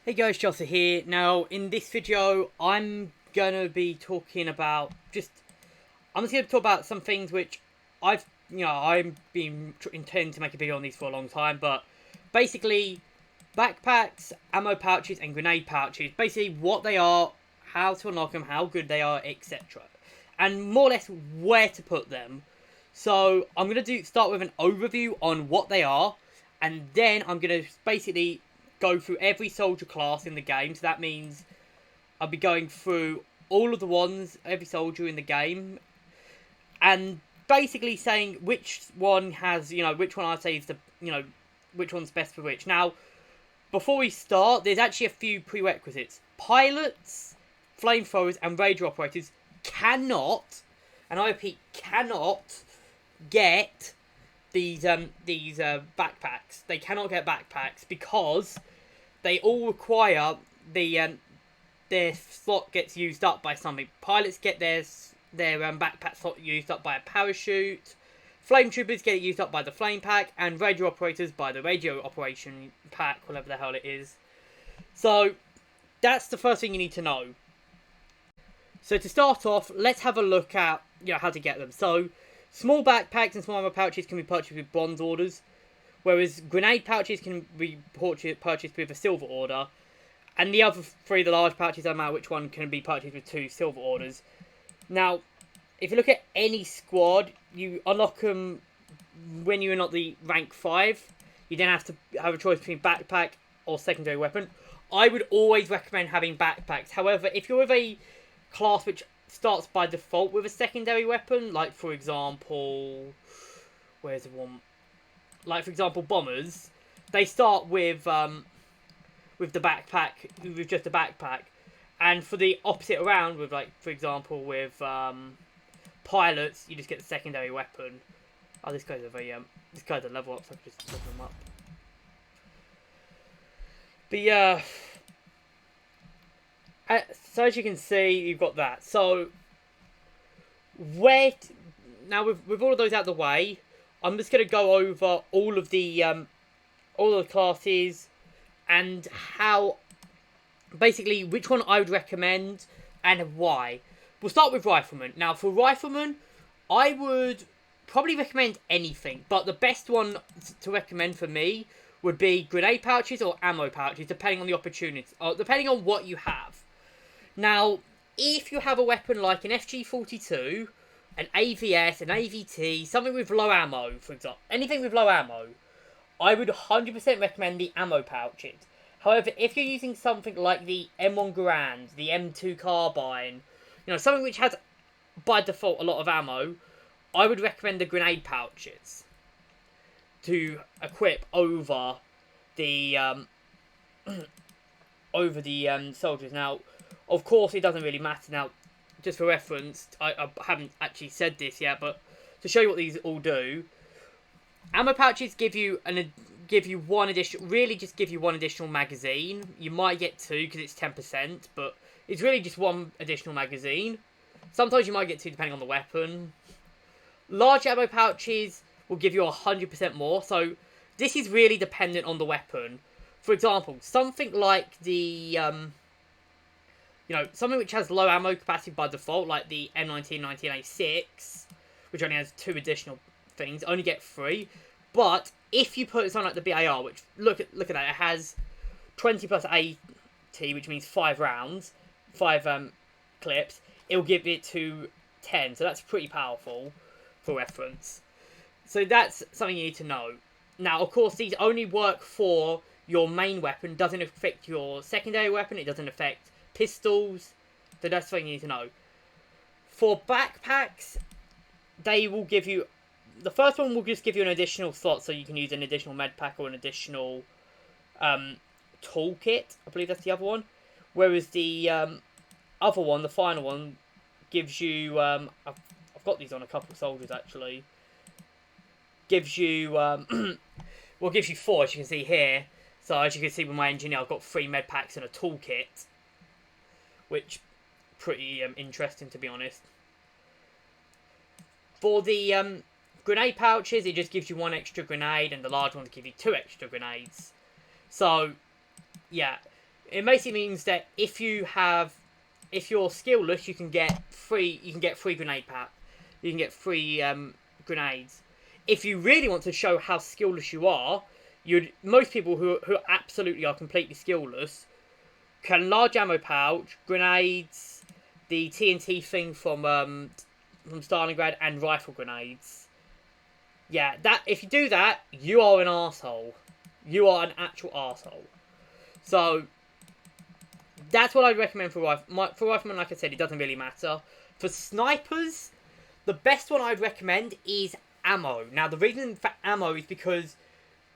Hey guys, Chelsea here. Now, in this video, I'm gonna be talking about I'm just gonna talk about some things which I've been intending to make a video on these for a long time, but basically, backpacks, ammo pouches, and grenade pouches, basically what they are, how to unlock them, how good they are, etc. And more or less where to put them. So, I'm gonna start with an overview on what they are, and then I'm gonna basically go through every soldier class in the game. So that means I'll be going through all of the ones, every soldier in the game, and basically saying which one has, which one I'd say is which one's best for which. Now, before we start, there's actually a few prerequisites. Pilots, flamethrowers, and radar operators cannot, and I repeat, cannot get these backpacks. They cannot get backpacks because they all require their slot gets used up by something. Pilots get their backpack slot used up by a parachute. Flame troopers get it used up by the flame pack, and radio operators by the radio operation pack, whatever the hell it is. So that's the first thing you need to know. So to start off, let's have a look at how to get them. So small backpacks and small ammo pouches can be purchased with bronze orders, whereas grenade pouches can be purchased with a silver order, and the other three, the large pouches, I don't know which one, can be purchased with 2 silver orders. Now, if you look at any squad, you unlock them when you're not the rank 5. You then have to have a choice between backpack or secondary weapon. I would always recommend having backpacks. However, if you're with a class which starts by default with a secondary weapon, like for example, where's the one? Like for example, bombers, they start with the backpack, with just a backpack, and for the opposite around, with like for example with pilots, you just get the secondary weapon. Oh, this guy's a level up, so I can just level him up. But yeah. So as you can see, you've got that. So, now with all of those out of the way, I'm just going to go over all of the classes and how, basically, which one I would recommend and why. We'll start with Rifleman. Now, for Rifleman, I would probably recommend anything, but the best one to recommend for me would be grenade pouches or ammo pouches, depending on the opportunity, or depending on what you have. Now, if you have a weapon like an FG42, an AVS, an AVT, something with low ammo, for example, anything with low ammo, I would 100% recommend the ammo pouches. However, if you're using something like the M1 Garand, the M2 Carbine, something which has, by default, a lot of ammo, I would recommend the grenade pouches to equip over the soldiers. Now, of course, it doesn't really matter. Now, just for reference, I haven't actually said this yet, but to show you what these all do, ammo pouches give you one additional, really just give you one additional magazine. You might get 2 because it's 10%, but it's really just one additional magazine. Sometimes you might get 2 depending on the weapon. Large ammo pouches will give you 100% more, so this is really dependent on the weapon. For example, something like the something which has low ammo capacity by default, like the M19 19A6, which only has 2 additional things, only get 3. But if you put it on like the BAR, which look at that, it has 20 plus AT, which means 5 rounds, 5 clips. It'll give it to 10, so that's pretty powerful for reference. So that's something you need to know. Now, of course, these only work for your main weapon. Doesn't affect your secondary weapon. It doesn't affect pistols, so that's something you need to know. For backpacks, they will give you, the first one will just give you an additional slot, so you can use an additional med pack or an additional toolkit. I believe that's the other one. Whereas the other one, the final one, gives you, I've got these on a couple of soldiers actually. Gives you, gives you 4, as you can see here. So as you can see with my engineer, I've got 3 med packs and a toolkit, which pretty interesting, to be honest. For the grenade pouches, it just gives you 1 extra grenade, and the large ones give you 2 extra grenades. So, yeah, It basically means that if you're skillless, you can get free grenade pack. You can get free grenades. If you really want to show how skillless you are, most people who absolutely are completely skillless can large ammo pouch, grenades, the TNT thing from Stalingrad, and rifle grenades. Yeah, that if you do that, you are an arsehole. You are an actual arsehole. So that's what I'd recommend for riflemen. Like I said, it doesn't really matter. For snipers, the best one I'd recommend is ammo. Now, the reason for ammo is because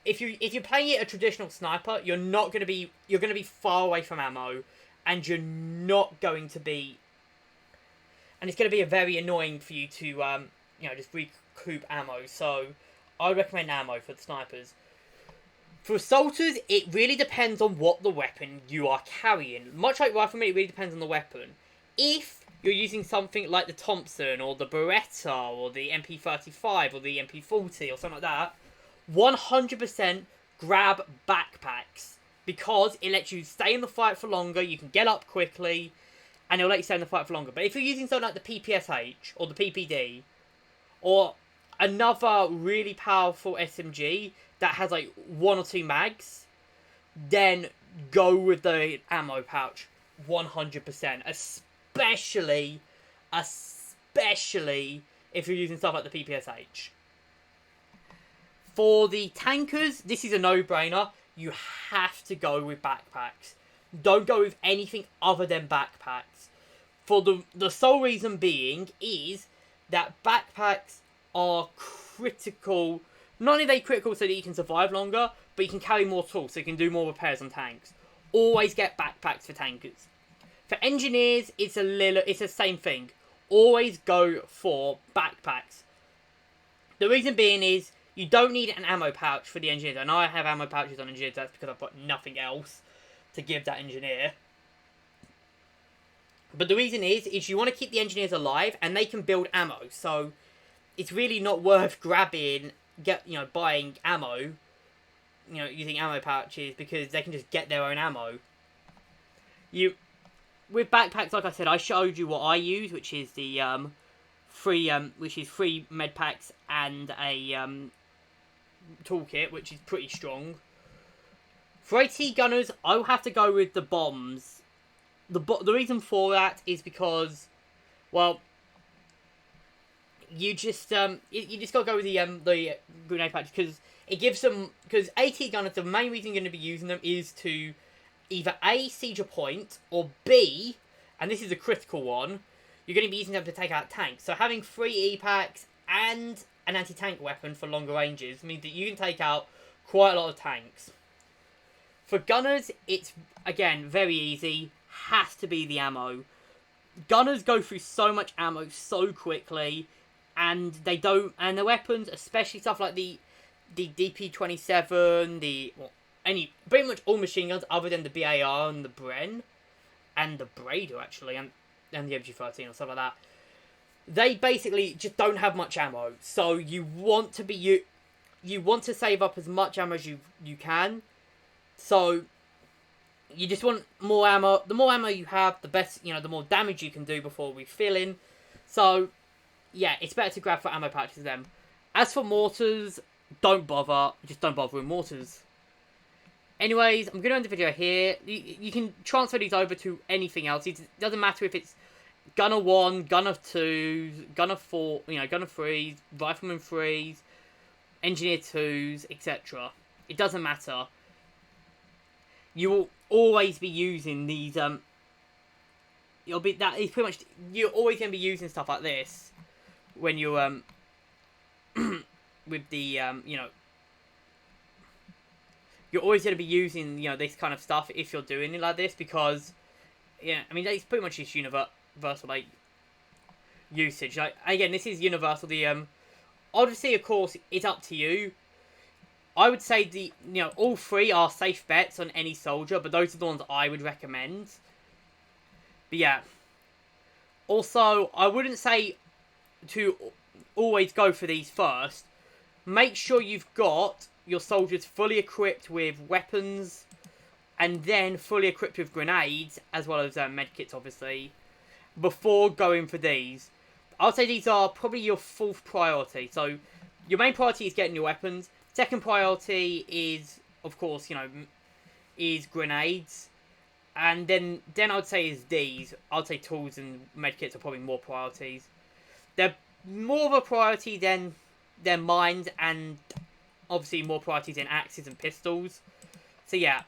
if you're playing it a traditional sniper, you're going to be far away from ammo, and you're not going to be, and it's going to be very annoying for you to just recoup ammo. So I recommend ammo for the snipers. For assaulters, it really depends on what the weapon you are carrying. Much like riflemen, it really depends on the weapon. If you're using something like the Thompson, or the Beretta, or the MP35, or the MP40, or something like that, 100% grab backpacks. Because it lets you stay in the fight for longer, you can get up quickly, and it'll let you stay in the fight for longer. But if you're using something like the PPSH, or the PPD, or another really powerful SMG that has like 1 or 2 mags, then go with the ammo pouch 100%. Especially if you're using stuff like the PPSH. For the tankers, this is a no-brainer. You have to go with backpacks. Don't go with anything other than backpacks. For the sole reason being is that backpacks are critical. Not only are they critical so that you can survive longer, but you can carry more tools, so you can do more repairs on tanks. Always get backpacks for tankers. For engineers, it's the same thing. Always go for backpacks. The reason being is you don't need an ammo pouch for the engineers. And I have ammo pouches on engineers, that's because I've got nothing else to give that engineer. But the reason is you want to keep the engineers alive, and they can build ammo. So it's really not worth buying ammo, using ammo pouches, because they can just get their own ammo. With backpacks, like I said, I showed you what I use, which is the free med packs and a toolkit, which is pretty strong. For AT gunners, I will have to go with the bombs. The reason for that is because, well, you just gotta go with the grenade patch, because it gives them, because AT gunners, the main reason you're going to be using them is to either A, siege a point, or B, and this is a critical one, you're going to be using them to take out tanks. So having 3 E-packs and an anti-tank weapon for longer ranges means that you can take out quite a lot of tanks. For gunners, it's, again, very easy. Has to be the ammo. Gunners go through so much ammo so quickly, and the weapons, especially stuff like the DP-27, pretty much all machine guns other than the BAR and the Bren, and the Braider actually, and the MG13 or stuff like that, they basically just don't have much ammo. So you want to save up as much ammo as you can. So you just want more ammo. The more ammo you have, the best, the more damage you can do before refilling. So yeah, it's better to grab for ammo pouches than them. As for mortars, don't bother. Just don't bother with mortars. Anyways, I'm going to end the video here. You can transfer these over to anything else. It doesn't matter if it's Gunner 1, Gunner 2, Gunner 4, Gunner 3s, Rifleman 3s, Engineer 2s, etc. It doesn't matter. You will always be using these, you're always going to be using stuff like this when you're, with the, you're always going to be using, this kind of stuff if you're doing it like this, because, it's pretty much just universal, usage. Again, this is universal. Obviously, of course, it's up to you. I would say all 3 are safe bets on any soldier, but those are the ones I would recommend. But yeah. Also, I wouldn't say to always go for these first. Make sure you've got your soldiers fully equipped with weapons and then fully equipped with grenades, as well as medkits, obviously, before going for these. I'll say these are probably your fourth priority. So, your main priority is getting your weapons. Second priority is, of course, is grenades. And then I'd say is these. I'd say tools and medkits are probably more priorities. They're more of a priority than mines, and obviously more priorities than axes and pistols. So yeah,